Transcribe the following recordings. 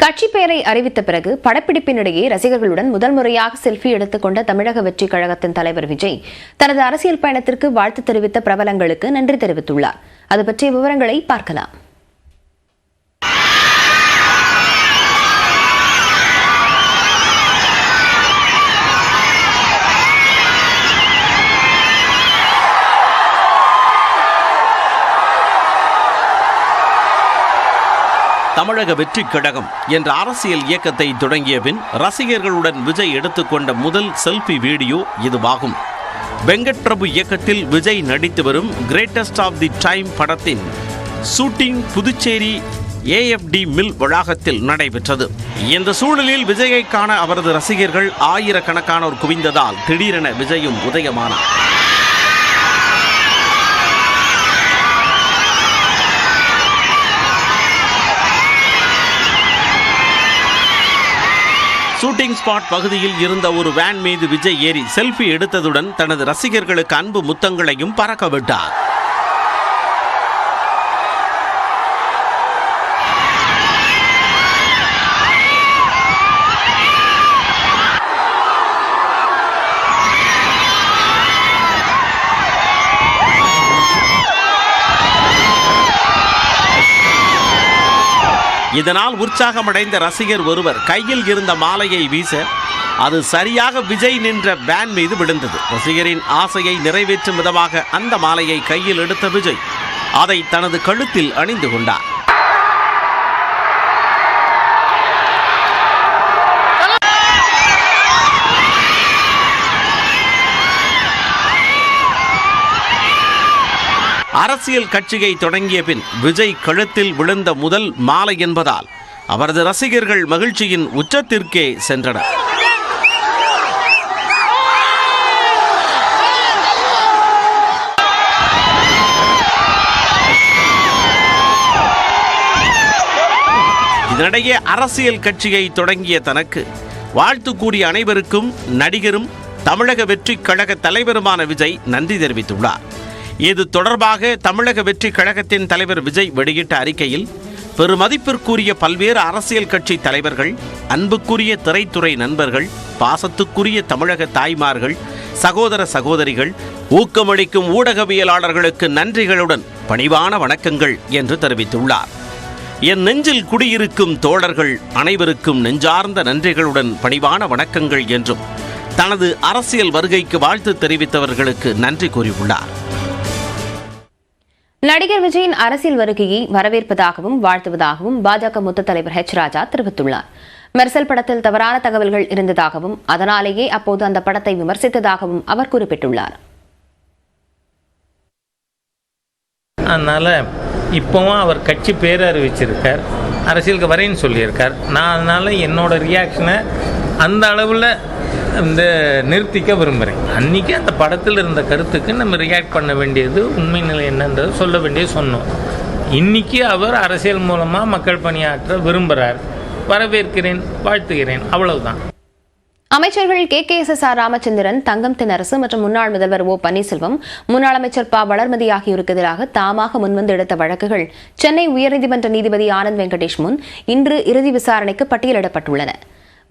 கட்சி பெயரை அறிவித்த பிறகு படப்பிடிப்பினிடையே ரசிகர்களுடன் முதல் முறையாக செல்ஃபி எடுத்துக் கொண்ட தமிழக வெற்றிக் கழகத்தின் தலைவர் விஜய் தனது அரசியல் பயணத்திற்கு வாழ்த்து தெரிவித்த பிரபலங்களுக்கு நன்றி தெரிவித்துள்ளார். அது பற்றிய விவரங்களை பார்க்கலாம். தமிழக வெற்றிக் கழகம் என்ற அரசியல் இயக்கத்தை தொடங்கிய பின் ரசிகர்களுடன் விஜய் எடுத்துக்கொண்ட முதல் செல்ஃபி வீடியோ இதுவாகும். வெங்கட் பிரபு இயக்கத்தில் விஜய் நடித்து வரும் கிரேட்டஸ்ட் ஆஃப் தி டைம் படத்தின் ஷூட்டிங் புதுச்சேரி AFD மில் வளாகத்தில் நடைபெற்றது. இந்த சூழலில் விஜயை காண அவரது ரசிகர்கள் ஆயிரக்கணக்கானோர் குவிந்ததால் திடீரென விஜயும் உதயமானார். ஷூட்டிங் ஸ்பாட் பகுதியில் இருந்த ஒரு வேன் மீது விஜய் ஏறி செல்ஃபி எடுத்ததுடன் தனது ரசிகர்களுக்கு அன்பு முத்தங்களையும் பறக்க விட்டார். இதனால் உற்சாகமடைந்த ரசிகர் ஒருவர் கையில் இருந்த மாலையை வீச அது சரியாக விஜய் நின்ற வேன் மீது விழுந்தது. ரசிகரின் ஆசையை நிறைவேற்றும் விதமாக அந்த மாலையை கையில் எடுத்த விஜய் அதை தனது கழுத்தில் அணிந்து கொண்டார். அரசியல் கட்சியை தொடங்கிய பின் விஜய் கழுத்தில் விழுந்த முதல் மாலை என்பதால் அவரது ரசிகர்கள் மகிழ்ச்சியின் உச்சத்திற்கே சென்றனர். இதனிடையே அரசியல் கட்சியை தொடங்கிய தனக்கு வாழ்த்து கூறிய அனைவருக்கும் நடிகரும் தமிழக வெற்றிக் கழக தலைவருமான விஜய் நன்றி தெரிவித்துள்ளார். இது தொடர்பாக தமிழக வெற்றிக் கழகத்தின் தலைவர் விஜய் வெளியிட்ட அறிக்கையில் பெருமதிப்பிற்குரிய பல்வேறு அரசியல் கட்சி தலைவர்கள், அன்புக்குரிய திரைத்துறை நண்பர்கள், பாசத்துக்குரிய தமிழக தாய்மார்கள், சகோதர சகோதரிகள், ஊக்கமளிக்கும் ஊடகவியலாளர்களுக்கு நன்றிகளுடன் பணிவான வணக்கங்கள் என்று தெரிவித்துள்ளார். என் நெஞ்சில் குடியிருக்கும் தோழர்கள் அனைவருக்கும் நெஞ்சார்ந்த நன்றிகளுடன் பணிவான வணக்கங்கள் என்றும் தனது அரசியல் வருகைக்கு வாழ்த்து தெரிவித்தவர்களுக்கு நன்றி கூறியுள்ளார். நடிகர் விஜயின் அரசியல் வருகையை வரவேற்பதாகவும் வாழ்த்துவதாகவும் பாஜக மூத்த தலைவர் ராஜா தெரிவித்துள்ளார். மெர்சல் படத்தில் தவறான தகவல்கள் இருந்ததாகவும் அதனாலேயே அப்போது அந்த படத்தை விமர்சித்ததாகவும் அவர் குறிப்பிட்டுள்ளார். அதனால இப்போவும் அவர் கட்சி பேர் அறிவிச்சிருக்கார், அரசியலுக்கு வரேன்னு சொல்லியிருக்கார். நான் அதனால என்னோட ரியாக்ஷனை அந்த அளவில் நிறுத்திக்க விரும்புகிறேன். அன்றைக்கி அந்த படத்தில் இருந்த கருத்துக்கு நம்ம ரியாக்ட் பண்ண வேண்டியது உண்மை நிலை என்னன்றது சொல்ல வேண்டியது சொன்னோம். இன்றைக்கி அவர் அரசியல் மூலமாக மக்கள் பணியாற்ற விரும்புகிறார். வரவேற்கிறேன், வாழ்த்துகிறேன், அவ்வளவுதான். அமைச்சர்கள் KKSSR ராமச்சந்திரன், தங்கம் தென்னரசு மற்றும் முன்னாள் முதல்வர் O பன்னீர்செல்வம், முன்னாள் அமைச்சர் ப வளர்மதி ஆகியோருக்கு எதிராக தாமாக முன்வந்து எடுத்த வழக்குகள் சென்னை உயர்நீதிமன்ற நீதிபதி ஆனந்த் வெங்கடேஷ் முன் இன்று இறுதி விசாரணைக்கு பட்டியலிடப்பட்டுள்ளன.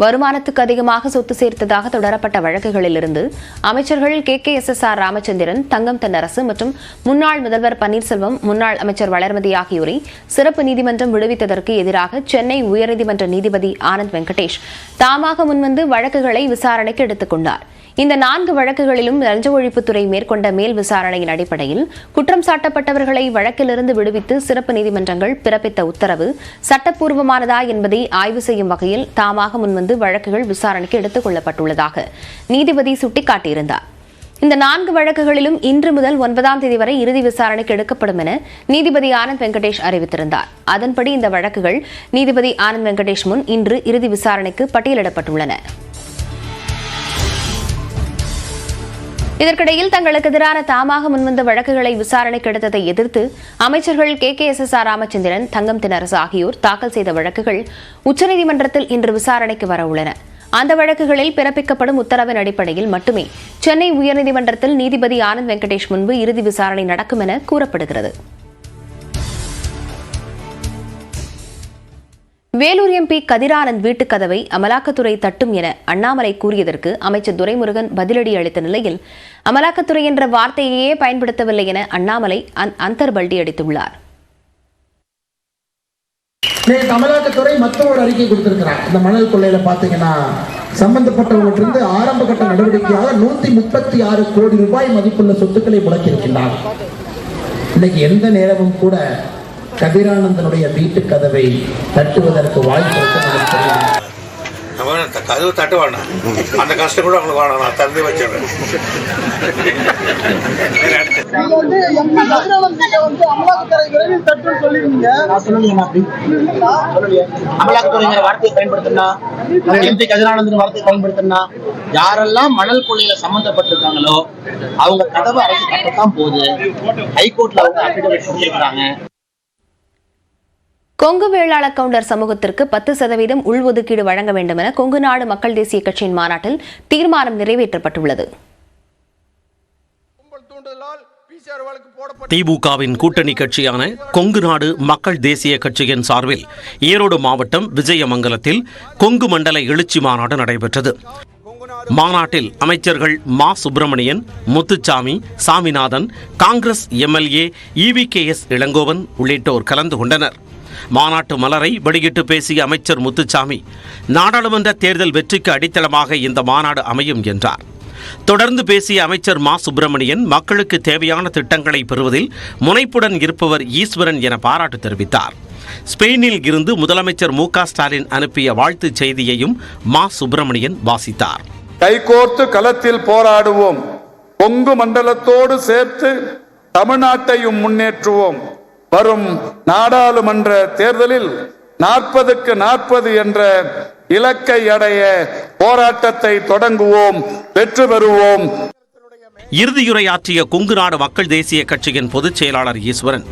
வருமானத்துக்கு அதிகமாக சொத்து சேர்த்ததாக தொடரப்பட்ட வழக்குகளிலிருந்து அமைச்சர்கள் KKSSR ராமச்சந்திரன், தங்கம் தென்னரசு மற்றும் முன்னாள் முதல்வர் பன்னீர்செல்வம், முன்னாள் அமைச்சர் வளர்மதி ஆகியோரை சிறப்பு நீதிமன்றம் விடுவித்ததற்கு எதிராக சென்னை உயர்நீதிமன்ற நீதிபதி ஆனந்த் வெங்கடேஷ் தாமாக முன்வந்து வழக்குகளை விசாரணைக்கு எடுத்துக் கொண்டார். இந்த 4 வழக்குகளிலும் லஞ்ச ஒழிப்புத்துறை மேற்கொண்ட மேல் விசாரணையின் அடிப்படையில் குற்றம் சாட்டப்பட்டவர்களை வழக்கிலிருந்து விடுவித்து சிறப்பு நீதிமன்றங்கள் பிறப்பித்த உத்தரவு சட்டப்பூர்வமானதா என்பதை ஆய்வு செய்யும் வகையில் தாமாக முன்வந்து வழக்குகள் விசாரணைக்கு எடுத்துக் கொள்ளப்பட்டுள்ளதாக நீதிபதி சுட்டிக்காட்டியிருந்தார். இந்த 4 வழக்குகளிலும் இன்று முதல் 9ஆம் தேதி வரை இறுதி விசாரணைக்கு எடுக்கப்படும் என நீதிபதி ஆனந்த் வெங்கடேஷ் அறிவித்திருந்தார். அதன்படி இந்த வழக்குகள் நீதிபதி ஆனந்த் வெங்கடேஷ் முன் இன்று இறுதி விசாரணைக்கு பட்டியலிடப்பட்டுள்ளன. இதற்கிடையில் தங்களுக்கு எதிரான தாமாக முன்வந்த வழக்குகளை விசாரணைக்கு எடுத்ததை எதிர்த்து அமைச்சர்கள் KKSSR ராமச்சந்திரன், தங்கம் தென்னரசு ஆகியோர் தாக்கல் செய்த வழக்குகள் உச்சநீதிமன்றத்தில் இன்று விசாரணைக்கு வரவுள்ளன. அந்த வழக்குகளில் பிறப்பிக்கப்படும் உத்தரவின் அடிப்படையில் மட்டுமே சென்னை உயர்நீதிமன்றத்தில் நீதிபதி ஆனந்த் வெங்கடேஷ் முன்பு இறுதி விசாரணை நடக்கும் என கூறப்படுகிறது. வேலூர் எம்பி கதிரானந்த் வீட்டுக் கதவை அமலாக்கத்துறை தட்டும் என அண்ணாமலை கூறியதற்கு அமைச்சர் துரைமுருகன் பதிலடி அளித்த நிலையில் அமலாக்கத்துறை என்ற வார்த்தையையே பயன்படுத்தவில்லை என அண்ணாமலை அந்தர்பல்டி அடித்துள்ளார். அமலாக்கத்துறை மற்ற ஒரு அறிக்கை கொடுத்திருக்கிறார். இந்த மணல் கொள்ளையில பாத்தீங்கன்னா சம்பந்தப்பட்டவற்றிலிருந்து ஆரம்ப கட்ட நடவடிக்கையாக 136 கோடி ரூபாய் மதிப்புள்ள சொத்துக்களை முடக்கியிருக்கின்றார். இன்னைக்கு எந்த நேரமும் கூட கதிரானந்தனுடைய வீட்டு கதவை தட்டுவதற்கு வாய்ப்பு கதவு தட்டு வேண்டாம், அந்த கஷ்டம் கூட அவங்களுக்கு வேணாம், நான் திறந்து வச்சிடுறேன். அமலாக்கத்துறைங்கிற வார்த்தையை பயன்படுத்தினா, எம்பி கதிரானந்தன் வார்த்தையை பயன்படுத்தினா, யாரெல்லாம் மணல் கொள்ளையில சம்பந்தப்பட்டிருக்காங்களோ அவங்க கதவை அரசு கட்டத்தான் போகுது. ஹைகோர்ட்ல அவங்க அபிடவிட் கொடுத்திருக்காங்க. கொங்கு வேளாளர் கவுண்டர் சமூகத்திற்கு 10% உள்ஒதுக்கீடு வழங்க வேண்டும் என கொங்கு நாடு மக்கள் தேசிய கட்சியின் மாநாட்டில் தீர்மானம் நிறைவேற்றப்பட்டுள்ளது. திமுகவின் கூட்டணி கட்சியான கொங்கு நாடு மக்கள் தேசிய கட்சியின் சார்பில் ஈரோடு மாவட்டம் விஜயமங்கலத்தில் கொங்கு மண்டல எழுச்சி மாநாடு நடைபெற்றது. மாநாட்டில் அமைச்சர்கள் மா சுப்பிரமணியன், முத்துச்சாமி, சாமிநாதன், காங்கிரஸ் எம்எல்ஏ EVKS இளங்கோவன் உள்ளிட்டோர் கலந்து கொண்டனர். மாநாட்டு மலரை வெளியிட்டு பேசிய அமைச்சர் முத்துச்சாமி, நாடாளுமன்ற தேர்தல் வெற்றிக்கு அடித்தளமாக இந்த மாநாடு அமையும் என்றார். தொடர்ந்து பேசிய அமைச்சர் மா சுப்பிரமணியன், மக்களுக்கு தேவையான திட்டங்களை பெறுவதில் முனைப்புடன் இருப்பவர் ஈஸ்வரன் என பாராட்டு தெரிவித்தார். ஸ்பெயினில் இருந்து முதலமைச்சர் MK ஸ்டாலின் அனுப்பிய வாழ்த்துச் செய்தியையும் மா சுப்பிரமணியன் வாசித்தார். கைகோர்த்து களத்தில் போராடுவோம், கொங்கு மண்டலத்தோடு சேர்த்து தமிழ்நாட்டையும் முன்னேற்றுவோம். வரும் நாடாளுமன்ற தேர்தலில் 40க்கு 40 என்ற இலக்கை அடைய போராட்டத்தை தொடங்குவோம், வெற்றி பெறுவோம். இறுதியுரையாற்றிய கொங்கு நாடு மக்கள் தேசிய கட்சியின் பொதுச் செயலாளர் ஈஸ்வரன்,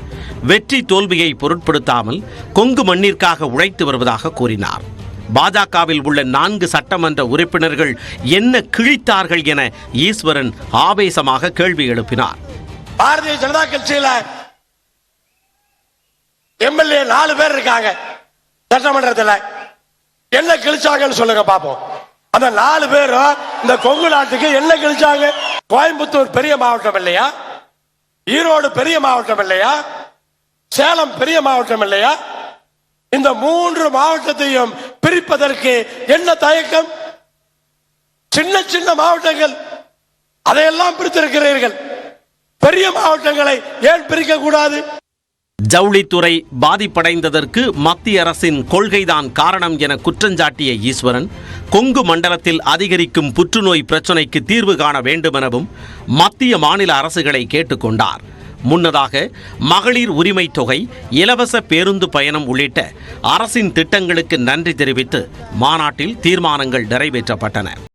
வெற்றி தோல்வியை பொருட்படுத்தாமல் கொங்கு மண்ணிற்காக உழைத்து வருவதாக கூறினார். பாஜகவில் உள்ள 4 சட்டமன்ற உறுப்பினர்கள் என்ன கிழித்தார்கள் என ஈஸ்வரன் ஆவேசமாக கேள்வி எழுப்பினார். பாரதிய ஜனதா கட்சியில எம்எல்ஏ 4 பேர் இருக்காங்க. சட்டமன்றத்தில் என்ன கிழிச்சாங்கன்னு சொல்லுங்க பாப்போம். அந்த 4 பேரும் இந்த கொங்கு நாட்டுக்கு என்ன கிழிச்சாங்க? கோயம்புத்தூர் பெரிய மாவட்டம் இல்லையா? ஈரோடு பெரிய மாவட்டம் இல்லையா? சேலம் பெரிய மாவட்டம் இல்லையா? இந்த 3 மாவட்டத்தையும் பிரிப்பதற்கு என்ன தயக்கம்? சின்ன சின்ன மாவட்டங்கள், அதையெல்லாம் பிரித்திருக்கிறீர்கள். பெரிய மாவட்டங்களை ஏன் பிரிக்க கூடாது? ஜவுளித்துறை பாதிப்படைந்ததற்கு மத்திய அரசின் கொள்கைதான் காரணம் என குற்றஞ்சாட்டிய ஈஸ்வரன், கொங்கு மண்டலத்தில் அதிகரிக்கும் புற்றுநோய் பிரச்சினைக்கு தீர்வு காண வேண்டும் எனவும் மத்திய மாநில அரசுகளை கேட்டுக்கொண்டார். முன்னதாக மகளிர் உரிமை தொகை, இலவச பேருந்து பயணம் உள்ளிட்ட அரசின் திட்டங்களுக்கு நன்றி தெரிவித்து மாநாட்டில் தீர்மானங்கள் நிறைவேற்றப்பட்டன.